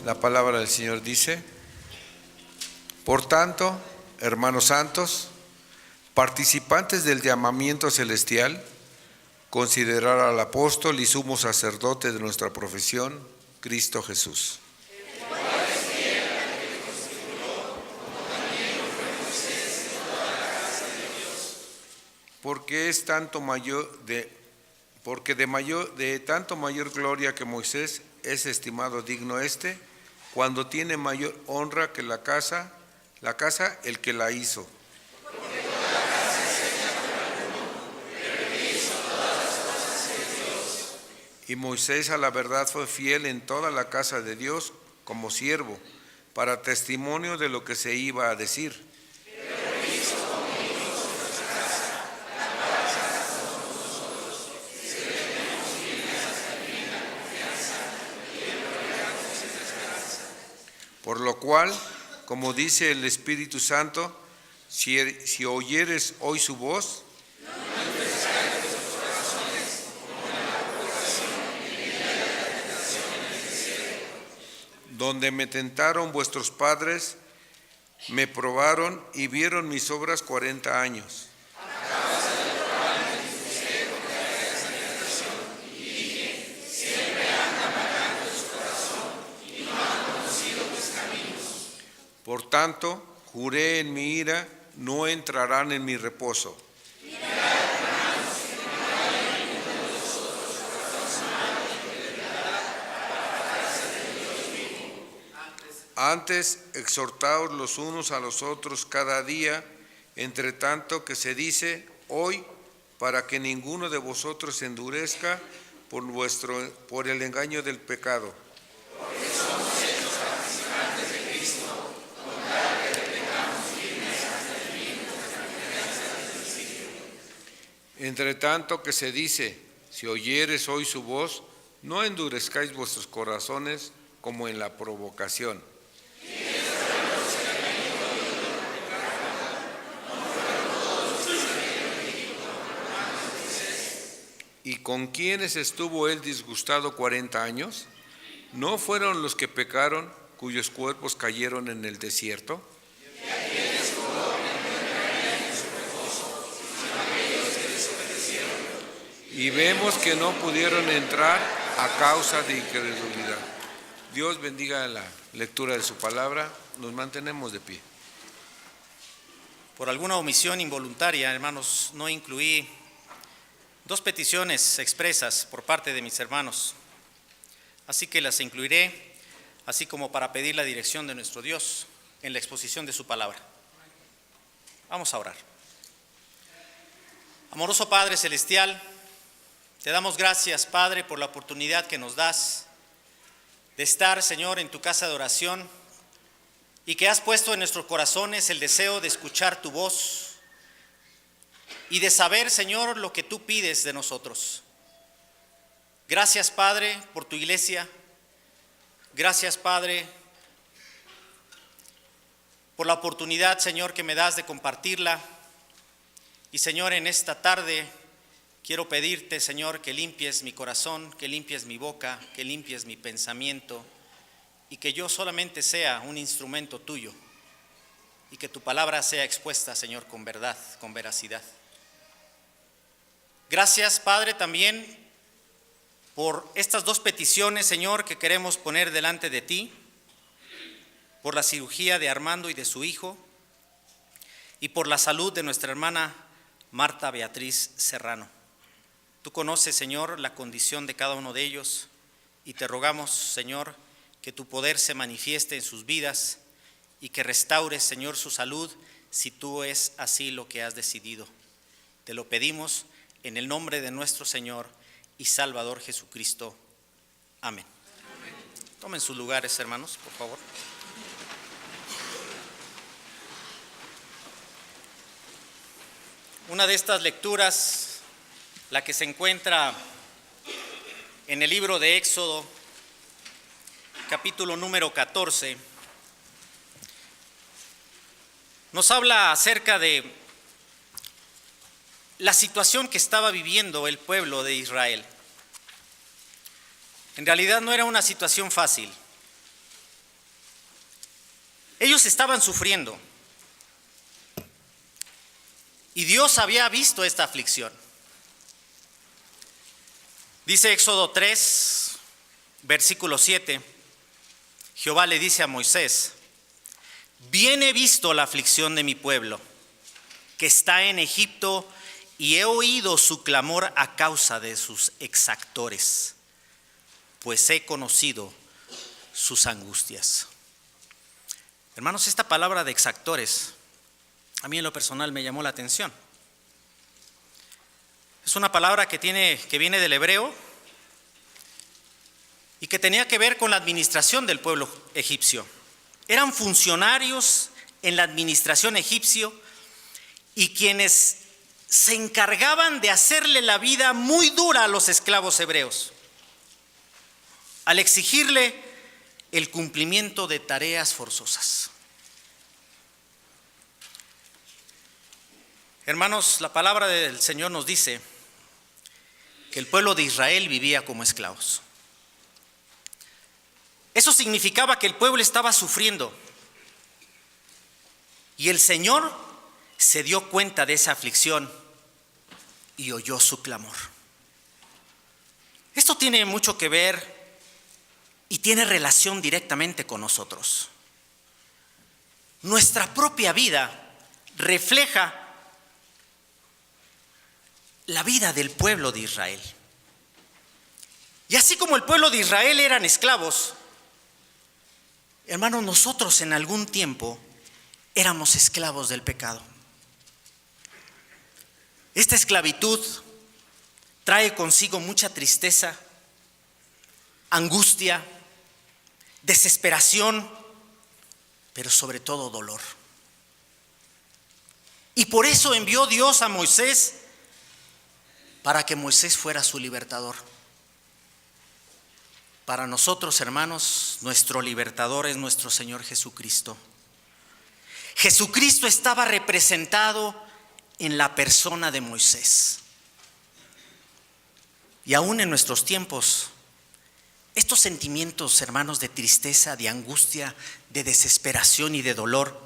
La palabra del Señor dice: por tanto, hermanos santos, participantes del llamamiento celestial, considerar al apóstol y sumo sacerdote de nuestra profesión, Cristo Jesús. Porque de tanto mayor gloria que Moisés es estimado digno cuando tiene mayor honra que la casa el que la hizo. Y Moisés a la verdad fue fiel en toda la casa de Dios como siervo, para testimonio de lo que se iba a decir. Por lo cual, como dice el Espíritu Santo, si oyeres hoy su voz, donde me tentaron vuestros padres, me probaron y vieron mis obras 40 años. Por tanto, juré en mi ira, no entrarán en mi reposo. Antes, exhortaos los unos a los otros cada día, entre tanto que se dice hoy, para que ninguno de vosotros se endurezca por el engaño del pecado. Entre tanto que se dice, si oyeres hoy su voz, no endurezcáis vuestros corazones como en la provocación. ¿Y con quiénes estuvo él disgustado 40 años? ¿No fueron los que pecaron, cuyos cuerpos cayeron en el desierto? Y vemos que no pudieron entrar a causa de incredulidad. Dios bendiga la lectura de su palabra. Nos mantenemos de pie. Por alguna omisión involuntaria, hermanos, no incluí dos peticiones expresas por parte de mis hermanos. Así que las incluiré, así como para pedir la dirección de nuestro Dios en la exposición de su palabra. Vamos a orar. Amoroso Padre Celestial, te damos gracias, Padre, por la oportunidad que nos das de estar, Señor, en tu casa de oración y que has puesto en nuestros corazones el deseo de escuchar tu voz y de saber, Señor, lo que tú pides de nosotros. Gracias, Padre, por tu iglesia. Gracias, Padre, por la oportunidad, Señor, que me das de compartirla. Y, Señor, en esta tarde quiero pedirte, Señor, que limpies mi corazón, que limpies mi boca, que limpies mi pensamiento y que yo solamente sea un instrumento tuyo y que tu palabra sea expuesta, Señor, con verdad, con veracidad. Gracias, Padre, también por estas dos peticiones, Señor, que queremos poner delante de ti, por la cirugía de Armando y de su hijo y por la salud de nuestra hermana Marta Beatriz Serrano. Tú conoces, Señor, la condición de cada uno de ellos y te rogamos, Señor, que tu poder se manifieste en sus vidas y que restaures, Señor, su salud si tú es así lo que has decidido. Te lo pedimos en el nombre de nuestro Señor y Salvador Jesucristo. Amén. Amén. Tomen sus lugares, hermanos, por favor. Una de estas lecturas, la que se encuentra en el libro de Éxodo, capítulo número 14, nos habla acerca de la situación que estaba viviendo el pueblo de Israel. En realidad no era una situación fácil. Ellos estaban sufriendo y Dios había visto esta aflicción. Dice Éxodo 3, versículo 7, Jehová le dice a Moisés: bien he visto la aflicción de mi pueblo, que está en Egipto, y he oído su clamor a causa de sus exactores, pues he conocido sus angustias. Hermanos, esta palabra de exactores, a mí en lo personal me llamó la atención. Es una palabra que viene del hebreo y que tenía que ver con la administración del pueblo egipcio. Eran funcionarios en la administración egipcio y quienes se encargaban de hacerle la vida muy dura a los esclavos hebreos, al exigirle el cumplimiento de tareas forzosas. Hermanos, la palabra del Señor nos dice que el pueblo de Israel vivía como esclavos. Eso significaba que el pueblo estaba sufriendo. Y el Señor se dio cuenta de esa aflicción y oyó su clamor. Esto tiene mucho que ver y tiene relación directamente con nosotros. Nuestra propia vida refleja la vida del pueblo de Israel. Y así como el pueblo de Israel eran esclavos, hermanos, nosotros en algún tiempo éramos esclavos del pecado. Esta esclavitud trae consigo mucha tristeza, angustia, desesperación, pero sobre todo dolor. Y por eso envió Dios a Moisés, para que Moisés fuera su libertador. Para nosotros, hermanos, nuestro libertador es nuestro Señor Jesucristo. Jesucristo estaba representado en la persona de Moisés. Y aún en nuestros tiempos, estos sentimientos, hermanos, de tristeza, de angustia, de desesperación y de dolor,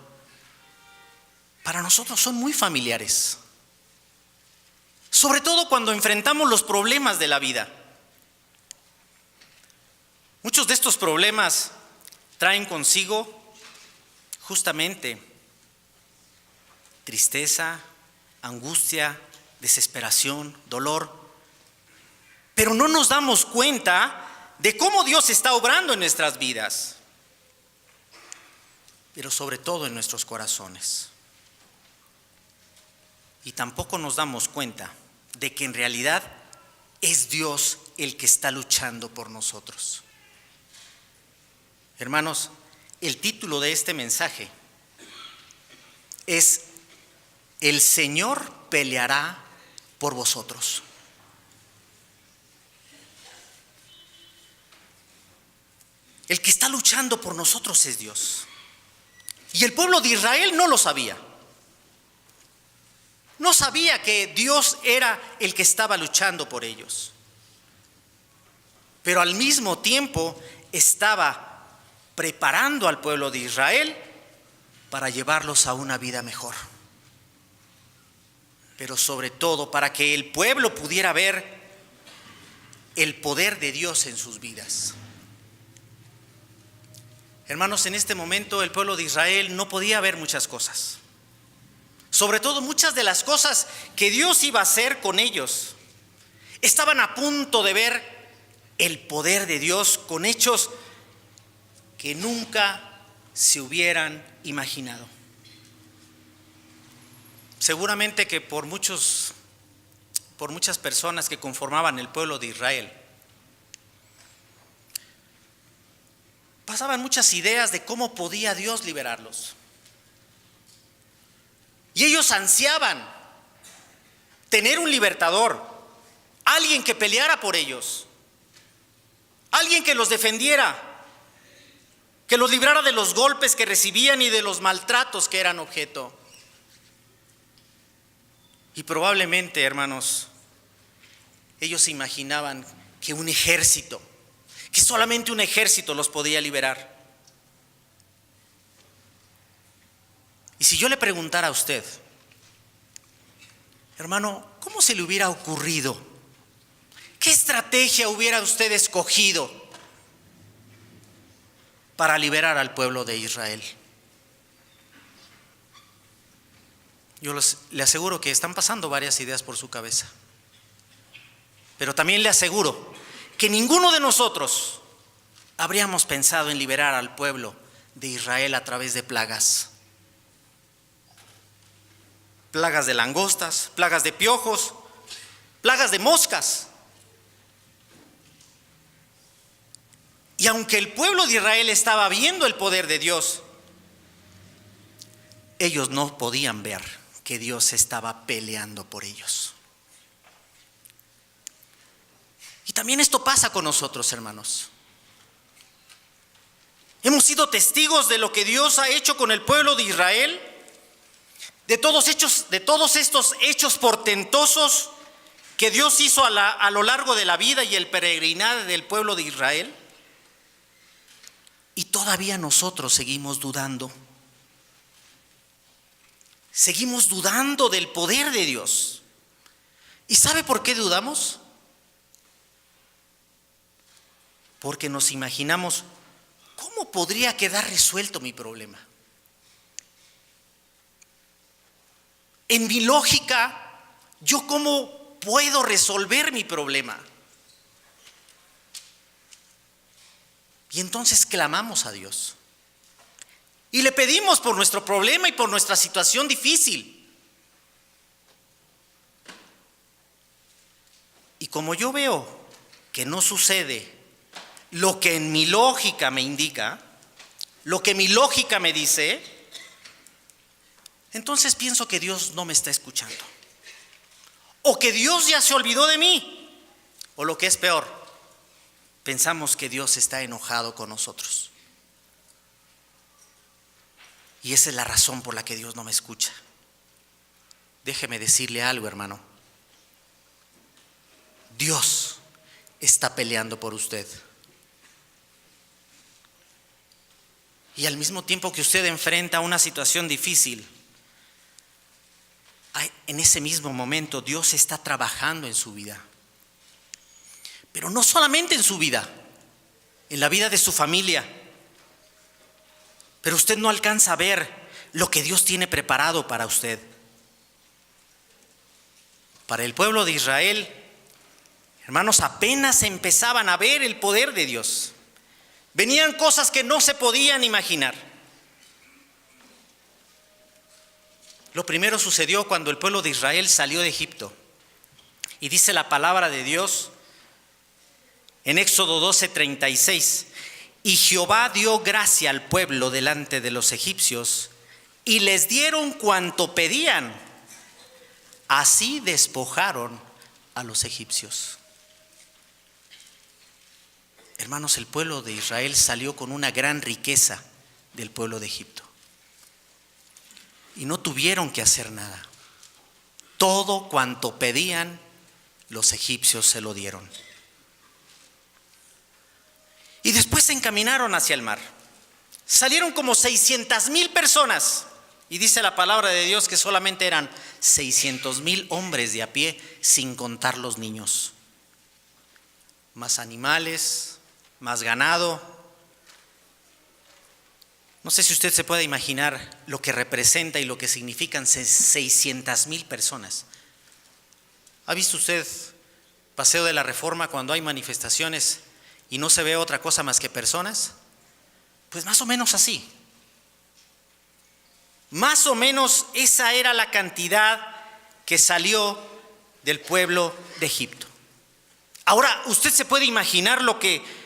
para nosotros son muy familiares. Sobre todo cuando enfrentamos los problemas de la vida. Muchos de estos problemas traen consigo justamente tristeza, angustia, desesperación, dolor. Pero no nos damos cuenta de cómo Dios está obrando en nuestras vidas, pero sobre todo en nuestros corazones. Y tampoco nos damos cuenta de que en realidad es Dios el que está luchando por nosotros. Hermanos, el título de este mensaje es: el Señor peleará por vosotros. El que está luchando por nosotros es Dios. Y el pueblo de Israel no lo sabía. No sabía que Dios era el que estaba luchando por ellos. Pero al mismo tiempo estaba preparando al pueblo de Israel para llevarlos a una vida mejor. Pero sobre todo para que el pueblo pudiera ver el poder de Dios en sus vidas. Hermanos, en este momento el pueblo de Israel no podía ver muchas cosas. Sobre todo muchas de las cosas que Dios iba a hacer con ellos. Estaban a punto de ver el poder de Dios con hechos que nunca se hubieran imaginado. Seguramente que por muchas personas que conformaban el pueblo de Israel, pasaban muchas ideas de cómo podía Dios liberarlos. Y ellos ansiaban tener un libertador, alguien que peleara por ellos, alguien que los defendiera, que los librara de los golpes que recibían y de los maltratos que eran objeto. Y probablemente, hermanos, ellos se imaginaban que un ejército, que solamente un ejército los podía liberar. Si yo le preguntara a usted, hermano, ¿cómo se le hubiera ocurrido? ¿Qué estrategia hubiera usted escogido para liberar al pueblo de Israel? Yo le aseguro que están pasando varias ideas por su cabeza. Pero también le aseguro que ninguno de nosotros habríamos pensado en liberar al pueblo de Israel a través de plagas. Plagas de langostas, plagas de piojos, plagas de moscas. Y aunque el pueblo de Israel estaba viendo el poder de Dios, ellos no podían ver que Dios estaba peleando por ellos. Y también esto pasa con nosotros, hermanos. Hemos sido testigos de lo que Dios ha hecho con el pueblo de Israel, de todos estos hechos portentosos que Dios hizo a lo largo de la vida y el peregrinar del pueblo de Israel. Y todavía nosotros seguimos dudando. Seguimos dudando del poder de Dios. ¿Y sabe por qué dudamos? Porque nos imaginamos, ¿cómo podría quedar resuelto mi problema? En mi lógica, ¿yo cómo puedo resolver mi problema? Y entonces clamamos a Dios. Y le pedimos por nuestro problema y por nuestra situación difícil. Y como yo veo que no sucede lo que en mi lógica me indica, lo que mi lógica me dice, entonces pienso que Dios no me está escuchando. O que Dios ya se olvidó de mí. O lo que es peor, pensamos que Dios está enojado con nosotros. Y esa es la razón por la que Dios no me escucha. Déjeme decirle algo, hermano. Dios está peleando por usted. Y al mismo tiempo que usted enfrenta una situación difícil, en ese mismo momento Dios está trabajando en su vida. Pero no solamente en su vida, en la vida de su familia. Pero usted no alcanza a ver lo que Dios tiene preparado para usted. Para el pueblo de Israel, hermanos, apenas empezaban a ver el poder de Dios. Venían cosas que no se podían imaginar. Lo primero sucedió cuando el pueblo de Israel salió de Egipto. Y dice la palabra de Dios en Éxodo 12:36. Y Jehová dio gracia al pueblo delante de los egipcios, y les dieron cuanto pedían. Así despojaron a los egipcios. Hermanos, el pueblo de Israel salió con una gran riqueza del pueblo de Egipto. Y no tuvieron que hacer nada. Todo cuanto pedían, los egipcios se lo dieron. Y después se encaminaron hacia el mar. Salieron como 600,000 personas. Y dice la palabra de Dios que solamente eran 600,000 hombres de a pie, sin contar los niños. Más animales, más ganado. No sé si usted se puede imaginar lo que representa y lo que significan 600,000 personas. ¿Ha visto usted Paseo de la Reforma cuando hay manifestaciones y no se ve otra cosa más que personas? Pues más o menos así. Más o menos esa era la cantidad que salió del pueblo de Egipto. Ahora, ¿usted se puede imaginar lo que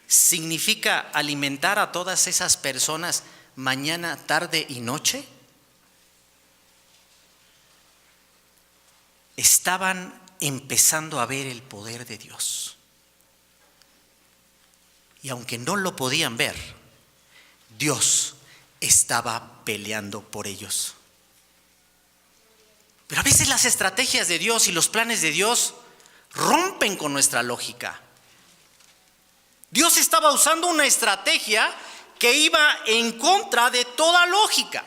significa alimentar a todas esas personas mañana, tarde y noche? Estaban empezando a ver el poder de Dios. Y aunque no lo podían ver, Dios estaba peleando por ellos. Pero a veces las estrategias de Dios y los planes de Dios rompen con nuestra lógica. Dios estaba usando una estrategia que iba en contra de toda lógica.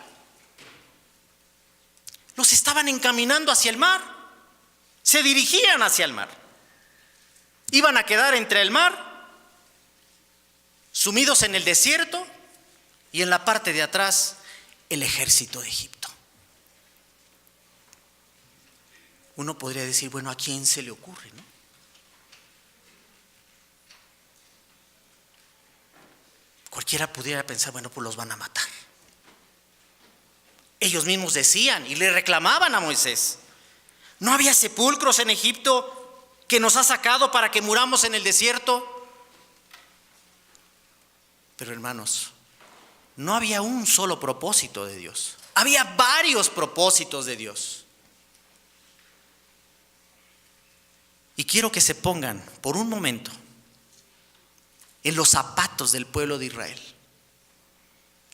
los estaban encaminando hacia el mar. Se dirigían hacia el mar. Iban a quedar entre el mar, sumidos en el desierto, y en la parte de atrás el ejército de Egipto. Uno podría decir, bueno, ¿a quién se le ocurre, no? Cualquiera pudiera pensar, bueno, pues los van a matar. Ellos mismos decían y le reclamaban a Moisés: ¿no había sepulcros en Egipto que nos ha sacado para que muramos en el desierto? Pero hermanos, no había un solo propósito de Dios. Había varios propósitos de Dios. Y quiero que se pongan por un momento en los zapatos del pueblo de Israel.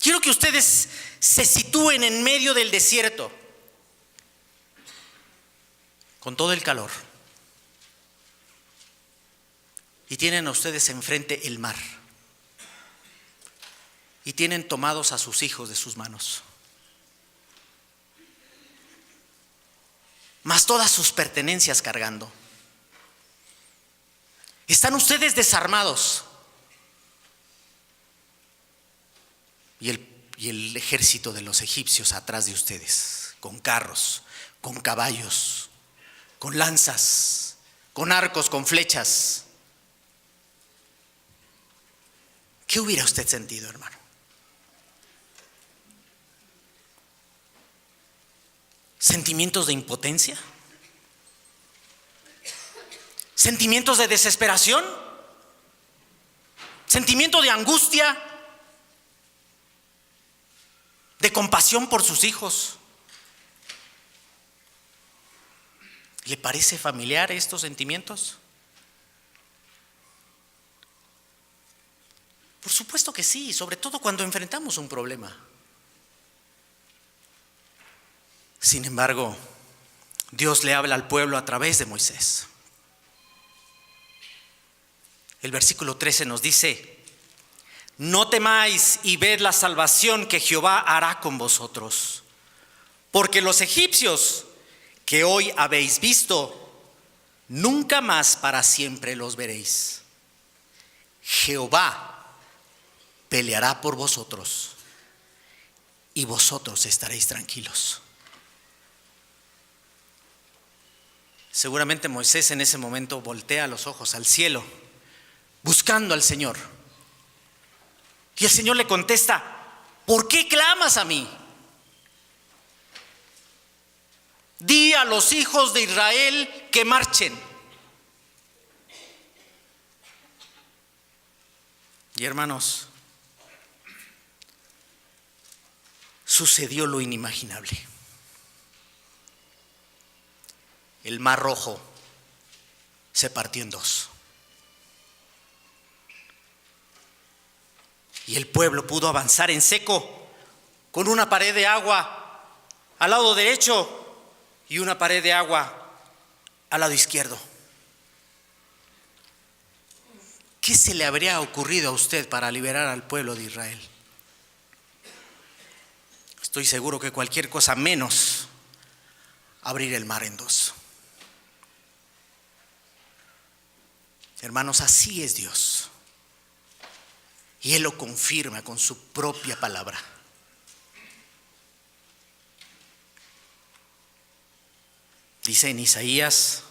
Quiero que ustedes se sitúen en medio del desierto, con todo el calor, y tienen a ustedes enfrente el mar, y tienen tomados a sus hijos de sus manos, más todas sus pertenencias cargando. Están ustedes desarmados, y el ejército de los egipcios atrás de ustedes, con carros, con caballos, con lanzas, con arcos, con flechas. ¿Qué hubiera usted sentido, hermano? ¿Sentimientos de impotencia? ¿Sentimientos de desesperación? ¿Sentimiento de angustia? ¿De compasión por sus hijos? ¿Le parece familiar estos sentimientos? Por supuesto que sí, sobre todo cuando enfrentamos un problema. Sin embargo, Dios le habla al pueblo a través de Moisés. El versículo 13 nos dice: no temáis y ved la salvación que Jehová hará con vosotros, porque los egipcios que hoy habéis visto, nunca más para siempre los veréis. Jehová peleará por vosotros y vosotros estaréis tranquilos. Seguramente Moisés en ese momento voltea los ojos al cielo, buscando al Señor. Y el Señor le contesta: ¿por qué clamas a mí? Di a los hijos de Israel que marchen. Y hermanos, sucedió lo inimaginable. El Mar Rojo se partió en dos. Y el pueblo pudo avanzar en seco, con una pared de agua al lado derecho y una pared de agua al lado izquierdo. ¿Qué se le habría ocurrido a usted para liberar al pueblo de Israel? Estoy seguro que cualquier cosa menos abrir el mar en dos. Hermanos, así es Dios. Y Él lo confirma con su propia palabra. Dice en Isaías: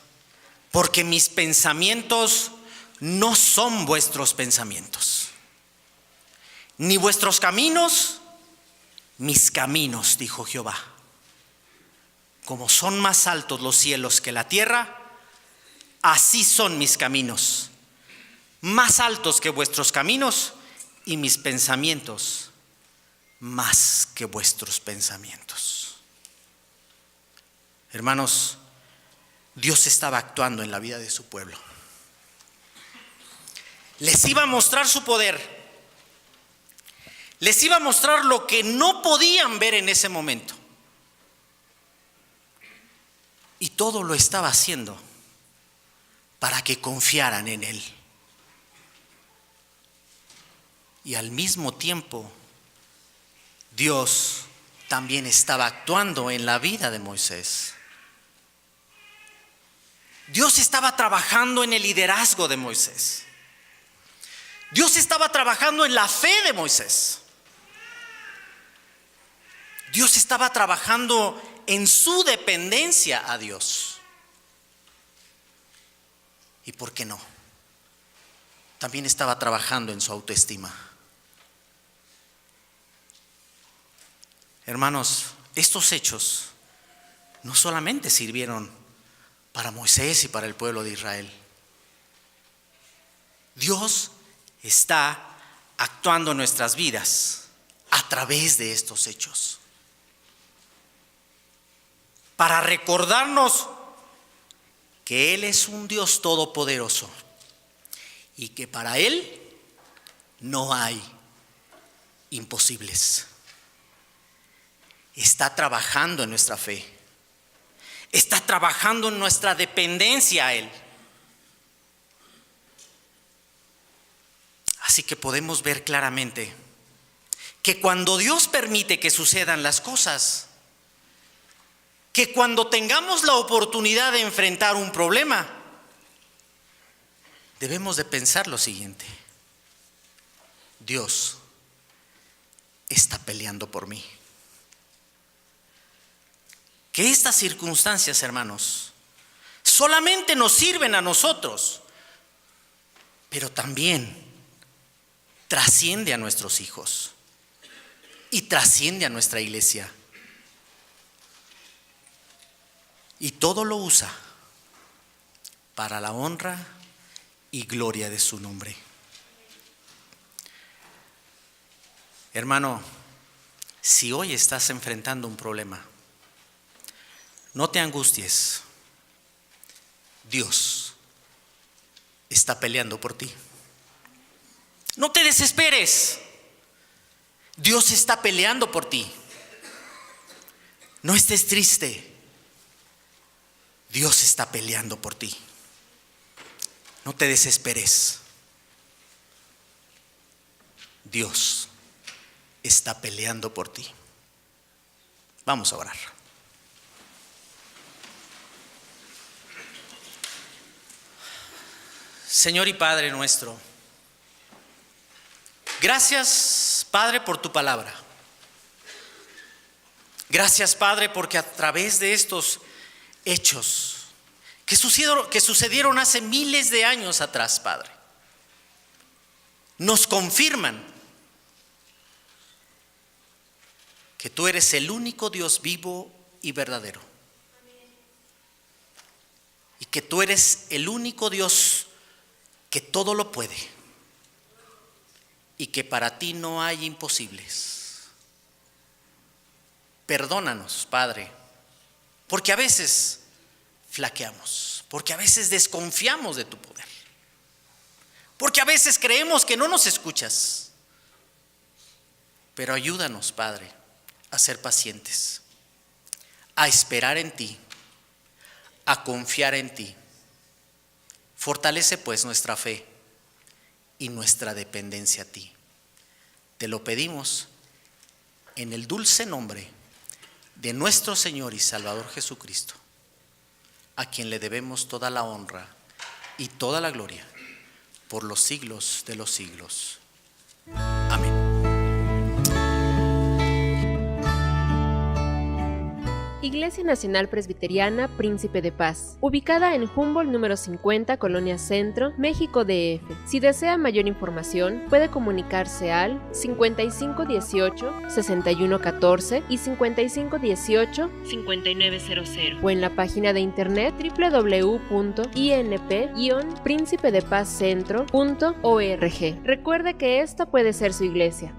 porque mis pensamientos no son vuestros pensamientos, ni vuestros caminos mis caminos, dijo Jehová. Como son más altos los cielos que la tierra, así son mis caminos, más altos que vuestros caminos, y mis pensamientos más que vuestros pensamientos. Hermanos, Dios estaba actuando en la vida de su pueblo. Les iba a mostrar su poder. Les iba a mostrar lo que no podían ver en ese momento. Y todo lo estaba haciendo para que confiaran en Él. Y al mismo tiempo, Dios también estaba actuando en la vida de Moisés. Dios estaba trabajando en el liderazgo de Moisés. Dios estaba trabajando en la fe de Moisés. Dios estaba trabajando en su dependencia a Dios. ¿Y por qué no? También estaba trabajando en su autoestima. Hermanos, estos hechos no solamente sirvieron para Moisés y para el pueblo de Israel. Dios está actuando en nuestras vidas a través de estos hechos, para recordarnos que Él es un Dios todopoderoso y que para Él no hay imposibles. Está trabajando en nuestra fe, está trabajando en nuestra dependencia a Él. Así que podemos ver claramente que cuando Dios permite que sucedan las cosas, que cuando tengamos la oportunidad de enfrentar un problema, debemos de pensar lo siguiente: Dios está peleando por mí. Que estas circunstancias, hermanos, solamente nos sirven a nosotros, pero también trasciende a nuestros hijos y trasciende a nuestra iglesia. Y todo lo usa para la honra y gloria de su nombre. Hermano, si hoy estás enfrentando un problema, no te angusties. Dios está peleando por ti. No te desesperes. Dios está peleando por ti. No estés triste. Dios está peleando por ti. No te desesperes. Dios está peleando por ti. Vamos a orar. Señor y Padre nuestro, gracias, Padre, por tu palabra. Gracias, Padre, porque a través de estos hechos que sucedieron hace miles de años atrás, Padre, nos confirman que tú eres el único Dios vivo y verdadero. Y que tú eres el único Dios que todo lo puede. Y que para ti no hay imposibles. Perdónanos, Padre, porque a veces flaqueamos, porque a veces desconfiamos de tu poder, porque a veces creemos que no nos escuchas. Pero ayúdanos, Padre, a ser pacientes, a esperar en ti, a confiar en ti. Fortalece pues nuestra fe y nuestra dependencia a ti. Te lo pedimos en el dulce nombre de nuestro Señor y Salvador Jesucristo, a quien le debemos toda la honra y toda la gloria por los siglos de los siglos. Amén. Iglesia Nacional Presbiteriana Príncipe de Paz, ubicada en Humboldt número 50, Colonia Centro, México DF. Si desea mayor información, puede comunicarse al 5518-6114 y 5518-5900 o en la página de internet www.inp-príncipedepazcentro.org. Recuerde que esta puede ser su iglesia.